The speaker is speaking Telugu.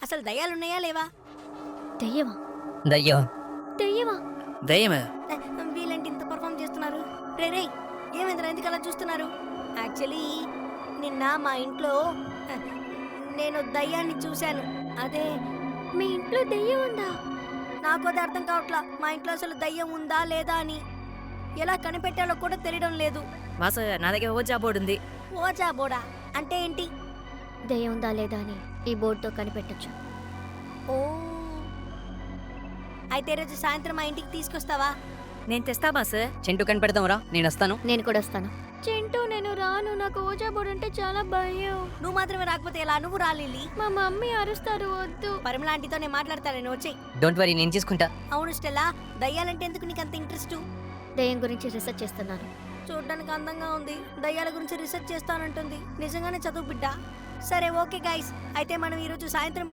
అసలు దయ్యాలున్నాయా లేవా? దయ్యమా? దయ్యం దయ్యమా? దయ్యమే. వీళ్ళంటి ఇంత పర్ఫామ్ చేస్తున్నారు? రే రే, ఏమైందిరా ఎందుకు అలా చూస్తున్నారు? యాక్చువల్లీ నిన్న మా ఇంట్లో నేను దయ్యాన్ని చూశాను. అదే మీ ఇంట్లో దయ్యం ఉందా? నాకు అది అర్థం కావట్లా. మా ఇంట్లో అసలు దయ్యం ఉందా లేదా అని ఎలా కనిపెట్టాలో కూడా తెలియడం లేదు. వాసు నా దగ్గర ఓజా బోర్డు ఉంది. ఓజా బోడా అంటే ఏంటి? దయ్యం ఉందా లేదా అని ఈ బోర్డుతో కనిపెట్టొచ్చు. ఓ, అయితే రోజు సాయంత్రం మా ఇంటికి తీసుకొస్తావా? నేను తెస్తా బాస్. చింటూ కనిపెడదాం రా, నేను వస్తాను. నేను కూడా వస్తాను. చింటూ నేను రాను, నాకు ఓజా బోర్డు అంటే చాలా భయం. నువ్వు మాత్రమే రాకపోతే ఎలా? నువ్వు రాలిలి. మా మమ్మీ అరుస్తారు, వద్దు. పరిమళాంటితో నేను మాట్లాడతాను, వచ్చేయి. డోంట్ వరీ, నేను తీసుకుంటా. అవును స్టెల్లా, దయ్యాలంటే ఎందుకు నీకు అంత ఇంట్రెస్ట్? దయ్యం గురించి రీసెర్చ్ చేస్తున్నాను. చూడడానికి అందంగా ఉంది, దయ్యాల గురించి రీసెర్చ్ చేస్తానంటుంది. నిజంగానే చదువు బిడ్డ. సరే ఓకే గైస్, అయితే మనం ఈరోజు సాయంత్రం